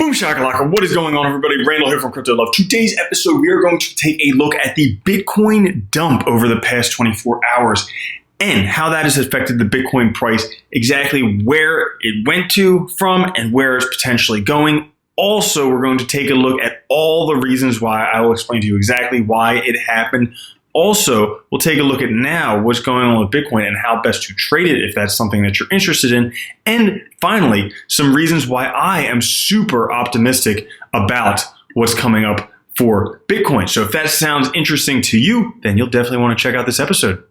Boom shakalaka, what is going on, everybody? Randall here from Crypto Love. Today's episode, we are going to take a look at the Bitcoin dump over the past 24 hours and how that has affected the Bitcoin price, exactly where it went to from and where it's potentially going. Also, we're going to take a look at all the reasons why. I will explain to you exactly why it happened. Also, we'll take a look at now what's going on with Bitcoin and how best to trade it if that's something that you're interested in. And finally, some reasons why I am super optimistic about what's coming up for Bitcoin. So if that sounds interesting to you, then you'll definitely want to check out this episode.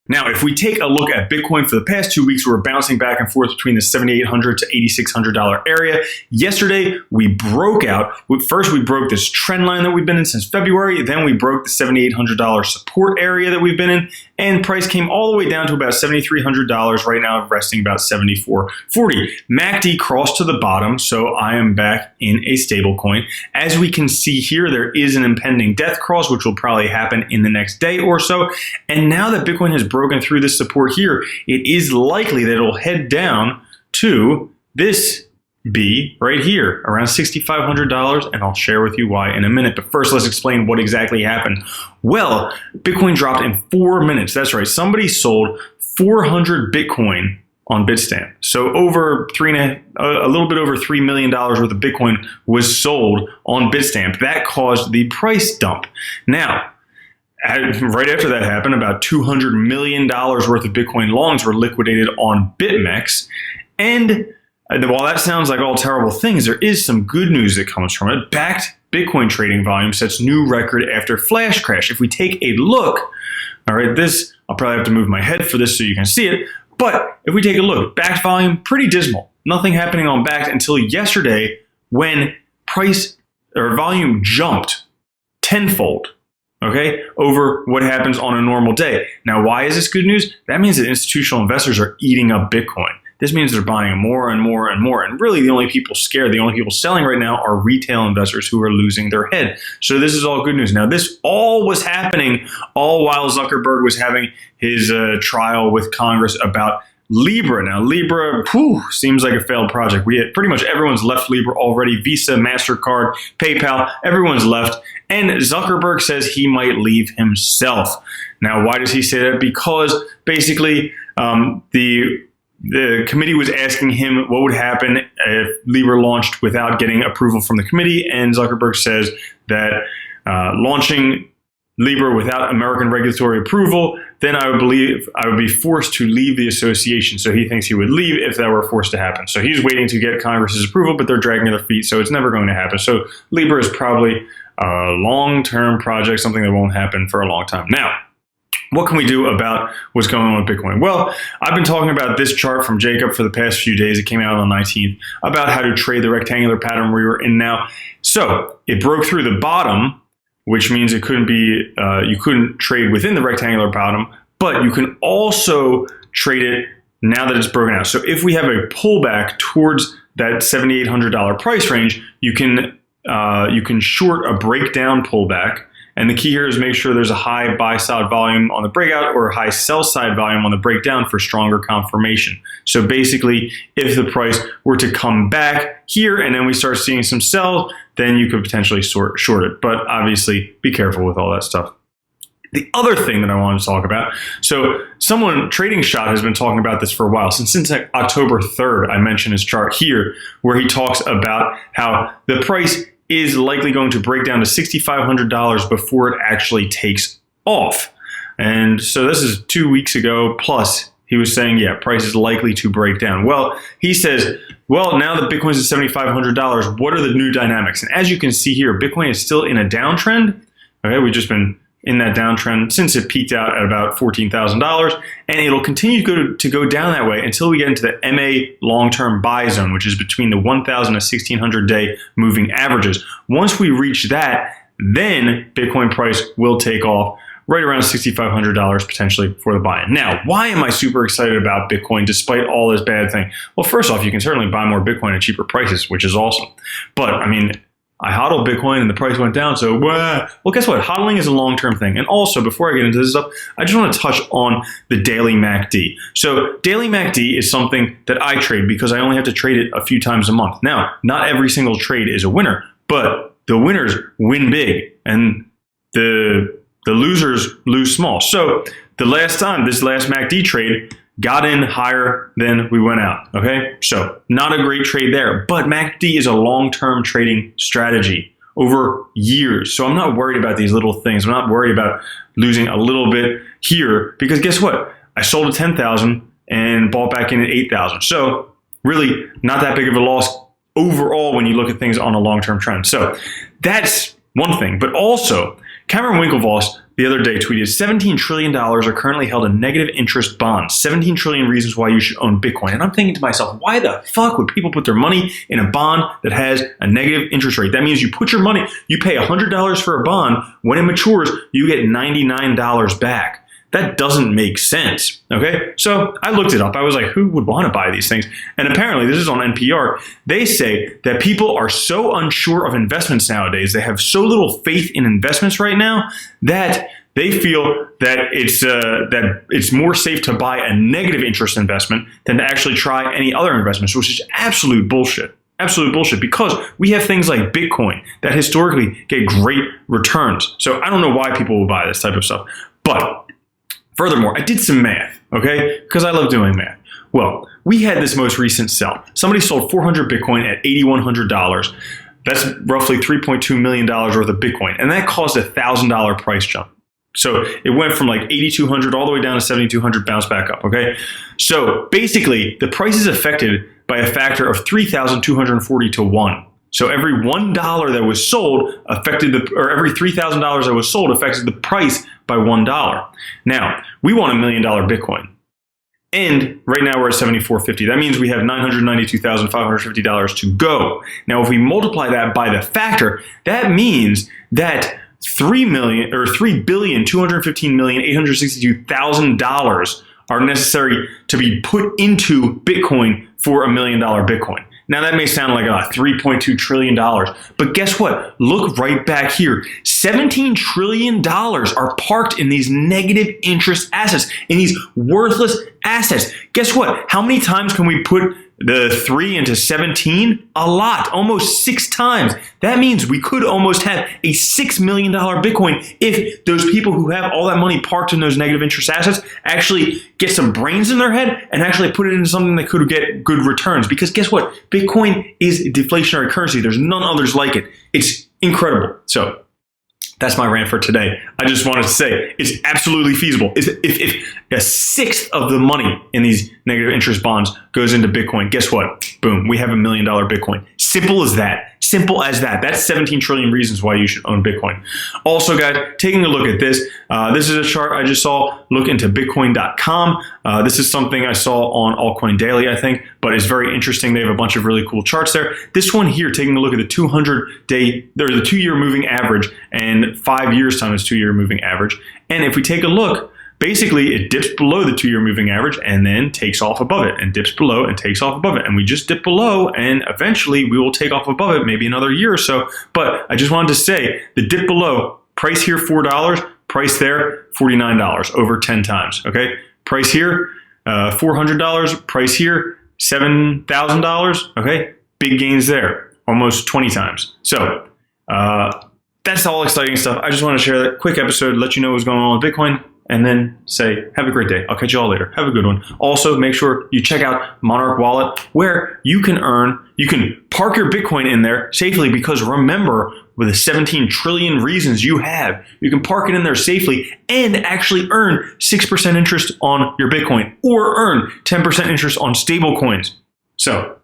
Now, if we take a look at Bitcoin for the past 2 weeks, we're bouncing back and forth between the $7,800 to $8,600 area. Yesterday, we broke out. First, we broke this trend line that we've been in since February. Then we broke the $7,800 support area that we've been in. And price came all the way down to about $7,300. Right now, resting about $7,440. MACD crossed to the bottom, so I am back in a stable coin. As we can see here, there is an impending death cross, which will probably happen in the next day or so. And now that Bitcoin has broken through this support here, it is likely that it'll head down to this B right here, around $6,500, and I'll share with you why in a minute. But first, let's explain what exactly happened. Well, Bitcoin dropped in 4 minutes. That's right. Somebody sold 400 Bitcoin on Bitstamp. So over a little bit over $3 million worth of Bitcoin was sold on Bitstamp. That caused the price dump. Now, right after that happened, about $200 million worth of Bitcoin longs were liquidated on BitMEX. And while that sounds like all terrible things, there is some good news that comes from it. Backed Bitcoin trading volume sets new record after flash crash. If we take a look, all right, I'll probably have to move my head for this so you can see it. But if we take a look, backed volume, pretty dismal. Nothing happening on backed until yesterday when volume jumped tenfold. Okay, over what happens on a normal day. Now, why is this good news? That means that institutional investors are eating up Bitcoin. This means they're buying more and more and more. And really, the only people scared, the only people selling right now are retail investors who are losing their head. So this is all good news. Now, this all was happening all while Zuckerberg was having his trial with Congress about Libra. Now, Libra seems like a failed project. Pretty much everyone's left Libra already. Visa, MasterCard, PayPal, everyone's left. And Zuckerberg says he might leave himself. Now, why does he say that? Because basically the committee was asking him what would happen if Libra launched without getting approval from the committee. And Zuckerberg says that launching Libra without American regulatory approval, then I would be forced to leave the association. So he thinks he would leave if that were forced to happen. So he's waiting to get Congress's approval, but they're dragging their feet, so it's never going to happen. So Libra is probably a long-term project, something that won't happen for a long time. Now, what can we do about what's going on with Bitcoin? Well, I've been talking about this chart from Jacob for the past few days. It came out on the 19th about how to trade the rectangular pattern we were in now. So it broke through the bottom, which means it couldn't be, you couldn't trade within the rectangular bottom, but you can also trade it now that it's broken out. So if we have a pullback towards that $7,800 price range, you can short a breakdown pullback. And the key here is make sure there's a high buy side volume on the breakout or a high sell side volume on the breakdown for stronger confirmation. So basically, if the price were to come back here and then we start seeing some sell, then you could potentially short it. But obviously, be careful with all that stuff. The other thing that I wanted to talk about, so Trading Shot has been talking about this for a while. Since October 3rd, I mentioned his chart here where he talks about how the price is likely going to break down to $6,500 before it actually takes off. And so this is 2 weeks ago, plus he was saying, yeah, price is likely to break down. Well, he says, well, now that Bitcoin's at $7,500, what are the new dynamics? And as you can see here, Bitcoin is still in a downtrend. Okay, we've just been in that downtrend since it peaked out at about $14,000, and it'll continue to go down that way until we get into the MA long-term buy zone, which is between the 1,000 to 1,600 day moving averages. Once we reach that, then Bitcoin price will take off right around $6,500 potentially for the buy-in. Now, why am I super excited about Bitcoin despite all this bad thing? Well, first off, you can certainly buy more Bitcoin at cheaper prices, which is awesome. But I mean, I hodled Bitcoin and the price went down. So, well, guess what? Hodling is a long-term thing. And also, before I get into this stuff, I just want to touch on the daily MACD. So, daily MACD is something that I trade because I only have to trade it a few times a month. Now, not every single trade is a winner, but the winners win big and the losers lose small. So, the last time, this last MACD trade got in higher than we went out, okay? So not a great trade there, but MACD is a long-term trading strategy over years. So I'm not worried about these little things. I'm not worried about losing a little bit here because guess what? I sold at 10,000 and bought back in at 8,000. So really not that big of a loss overall when you look at things on a long-term trend. So that's one thing, but also Cameron Winklevoss the other day tweeted, $17 trillion are currently held in negative interest bonds. 17 trillion reasons why you should own Bitcoin. And I'm thinking to myself, why the fuck would people put their money in a bond that has a negative interest rate? That means you put your money, you pay $100 for a bond. When it matures, you get $99 back. That doesn't make sense, okay? So I looked it up. I was like, who would want to buy these things? And apparently, this is on NPR, they say that people are so unsure of investments nowadays, they have so little faith in investments right now, that they feel that it's more safe to buy a negative interest investment than to actually try any other investments, which is absolute bullshit. Absolute bullshit, because we have things like Bitcoin that historically get great returns. So I don't know why people will buy this type of stuff. But furthermore, I did some math, okay? Because I love doing math. Well, we had this most recent sell. Somebody sold 400 Bitcoin at $8,100. That's roughly $3.2 million worth of Bitcoin. And that caused a $1,000 price jump. So it went from like 8,200 all the way down to 7,200, bounce back up, okay? So basically, the price is affected by a factor of 3,240 to 1. So every $1 that was sold every $3,000 that was sold affected the price by $1. Now, we want $1 million Bitcoin. And right now we're at $7,450. That means we have $992,550 to go. Now, if we multiply that by the factor, that means that $3,215,862,000 are necessary to be put into Bitcoin for $1 million Bitcoin. Now, that may sound like $3.2 trillion, but guess what? Look right back here. $17 trillion are parked in these negative interest assets, in these worthless assets. Guess what? How many times can we put the 3 into 17? A lot, almost 6 times. That means we could almost have a $6 million Bitcoin if those people who have all that money parked in those negative interest assets actually get some brains in their head and actually put it into something that could get good returns. Because guess what? Bitcoin is a deflationary currency. There's none others like it. It's incredible. So that's my rant for today. I just wanted to say it's absolutely feasible. If a sixth of the money in these negative interest bonds goes into Bitcoin, guess what? Boom, we have $1 million Bitcoin. Simple as that. Simple as that. That's 17 trillion reasons why you should own Bitcoin. Also, guys, taking a look at this. This is a chart I just saw. Look into Bitcoin.com. This is something I saw on Altcoin Daily, I think, but it's very interesting. They have a bunch of really cool charts there. This one here, taking a look at the 200-day, or the 2-year moving average, and 5 years time is 2-year moving average. And if we take a look, basically, it dips below the 2-year moving average and then takes off above it, and dips below and takes off above it. And we just dip below, and eventually we will take off above it, maybe another year or so. But I just wanted to say, the dip below, price here $4, price there $49, over 10 times, okay? Price here, $400, price here $7,000, okay? Big gains there, almost 20 times. So that's all exciting stuff. I just want to share that quick episode, let you know what's going on with Bitcoin, and then say, have a great day. I'll catch you all later. Have a good one. Also, make sure you check out Monarch Wallet, where you can park your Bitcoin in there safely, because remember, with the 17 trillion reasons you have, you can park it in there safely and actually earn 6% interest on your Bitcoin, or earn 10% interest on stable coins. So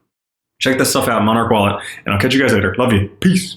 check that stuff out, Monarch Wallet, and I'll catch you guys later. Love you. Peace.